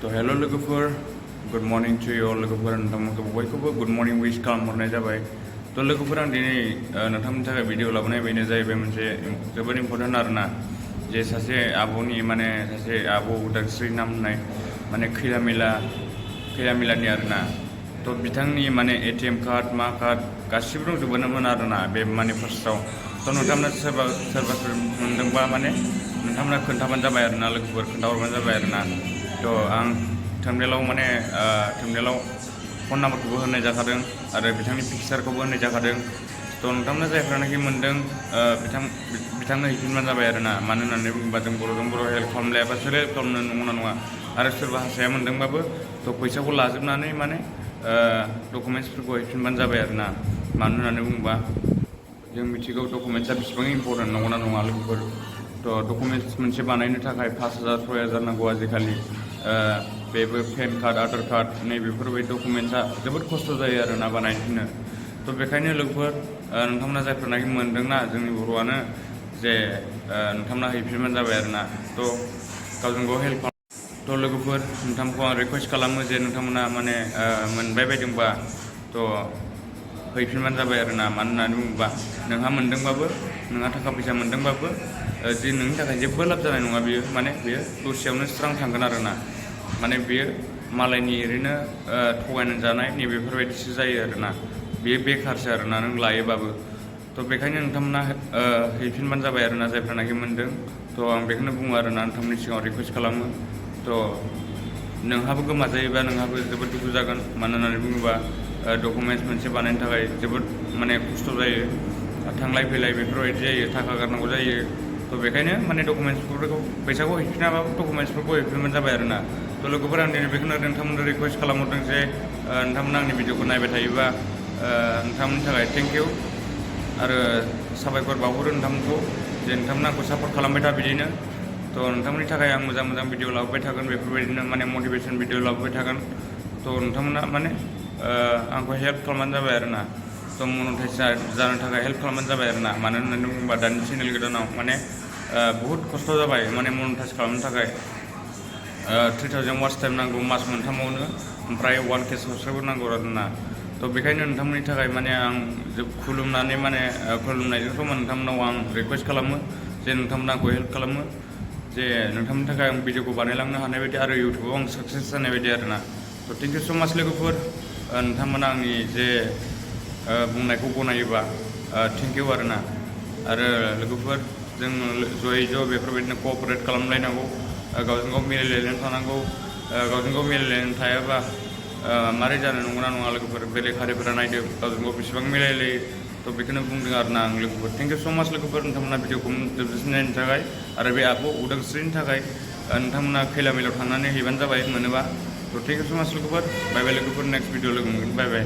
तो हेलो लोगोफोर good morning to you लोगोफोर नोंथांमोनखौ बयखौबो गुड मर्निं विश खालामहरनाय जाबाय। तो लोगोफोर आं दिनै नोंथांमोननि थाखाय भिडिअ लाबोनाय बेनो जाहैबाय मोनसे जोबोद इम्पर्टेन्ट आरोना जे सासे आब'नि सासे आब' उदांस्रि नाम होननाय खैलामिलानि आरोना। तो बिथांनि एटिएम कार्ड मा कार्ड गासिबो दंजोबोमोन आरोना बे फार्स्टआव। तो नोंथांमोना सोरबाफोर मोनदोंबा नोंथांमोना खोन्थाबानो जाबाय आरोना लोगोफोर, खोन्थाहरबानो जाबाय आरोना। तो आं थंबनेलाव फन नाम्बारखौबो होनाय जाखादों आरो बिथांनि पिक्सारखौबो होनाय जाखादों। तो नोंथांमोना जायफ्रानाखि मोनदों बिथांनो हैफिनबानो जाबाय आरोना। मानो होननानै बुङोबा जों बर'जों बर' हेल्प खालामलायाबा सोर हेल्प खालामनो, नंगौना नङा? आरो सोरबा हारसाया मोनदोंबाबो तो फैसाखौ लाजोबनानै डकुमेन्ट्सफोरखौ हैफिनबानो जाबाय आरोना। मानो होननानै बुङोबा जों मिथिगौ डकुमेन्ट्सआ बेसेबां इम्पर्टेन्ट, नंगौना नङा लोगोफोर? तो डकुमेन्ट्स मोनसे बानायनो थाखाय 5,000 6,000 नांगौ आजिखालि। बेबो पेन कार्ड आधार कार्ड बेफोरबायदि डकुमेन्ट्सआ जोबोद खस्थ' जायो आरोना बानायफिननो। तो बेखायनो लोगोफोर नोंथांमोना जायफोरनाखि मोनदोंना जोंनि बर'आनो जे नोंथांमोना हैफिनबानो जाबाय आरोना। तो गावजों गाव हेल्प तो लोगोफोर नोंथांखौ आं रिकुवेस्ट खालामो जे नोंथांमोना मोनबाय बायदोंबा तो हैफिनबानो जाबाय आरोना। मानो होननानै बुङोबा नोंहा मोनदोंबाबो, नोंहा थाखा फैसा मोनदोंबाबो जे नोंनि थाखाय जेबो लाब जानाय नङा। बेयो दसेयावनो स्रां थांगोन आरोना। बेयो मालायनि ओरैनो थगायनानै जानाय बेफोरबायदिसो जायो आरोना। बेयो बेखारसो आरोना नों लायोबाबो। तो बेखायनो नोंथांमोना हैफिनबानो जाबाय आरोना जायफ्रानाखि मोनदों। तो आं बेखौनो बुङो आरोना, नोंथांमोननि सिगाङाव रिकुवेस्ट खालामो। तो नोंहाबो गोमाजायोबा नोंहाबो जोबोद दुखु जागोन। मानो होननानै बुङोबा डकुमेन्ट्स मोनसे बानायनो थाखाय जोबोद खस्थ' जायो, थांलाय फैलाय बेफोरबायदि जायो, थाखा गारनांगौ जायो। तो बेखायनो डकुमेन्ट्सफोरखौ फैसाखौ हैफिनाबाबो डकुमेन्ट्सफोरखौ हैफिनबानो जाबाय आरोना। तो लोगोफोर आं दिनै बेखौनो नोंथांमोननो रिकुवेस्ट खालामहरदों जे नोंथांमोना आंनि भिडिअखौ नायबाय थायोबा नोंथांमोननि थाखाय थेंक इउ आरो साबायखर बावहरो नोंथांमोनखौ जे नोंथांमोना आंखौ सापर्ट खालामबाय था बिदिनो। तो नोंथांमोननि थाखाय आं मोजां मोजां भिडिअ लाबोबाय थागोन, बेफोरबायदिनो मटिभेसन भिडिअ लाबोबाय थागोन। तो नोंथांमोना आंखौ हेल्प खालामबानो जाबाय आरोना। तो मनेटाइज जानो थाखाय हेल्प खालामबानो जाबाय आरोना। मानो होननानै बुङोबा दानि चेनेल गोदानाव बुहुत खस्थ' जाबाय मनेटाइज खालामनो थाखाय। 3,000 वाच टाइम नांगौ मास मोनथामावनो, ओमफ्राय 1K साबस्क्राइबार नांगौ आरोना। तो बेखायनो नोंथांमोननि थाखाय आं खुलुमनानै खुलुमनायजों समान नोंथांमोनाव आं रिकुवेस्ट खालामो जे नोंथांमोना आंखौ हेल्प खालामो, जे नोंथांमोननि थाखाय आं भिडिअखौ बानायलांनो हानाय बायदि आरो इउटुबाव आं साक्सेस जानाय बायदि आरोना। तो थेंक इउ स' माच लोगोफोर। नोंथांमोना आंनि जे बुंनायखौ गनायोबा थेंक इउ आरोना। आरो लोगोफोर जों ज' बेफोरबायदिनो क'अपारेट खालामलायनांगौ, गावजों गाव मिलायलायनानै थानांगौ। गावजों गाव मिलायलायनानै थायाबा मारै जानो, नंगौना नङा लोगोफोर? बेलेग हारिफोरा नायदो गावजों गाव बेसेबां मिलायलायो। तो बेखौनो बुंदों आरोना आं लोगोफोर। थेंक इउ स' माच लोगोफोर, नोंथांमोना भिडिअखौ जोबजासिम नायनो थाखाय। आरो बे आब' उदांस्रिनि थाखाय नोंथांमोना खैलामिलाव थांनानै हैबानो जाबाय मोनोबा। तो थेंक इउ स' माच लोगोफोर। बाय बाय लोगोफोर, नेक्स्ट भिडिअ लोगो मोनगोन। बाय बाय।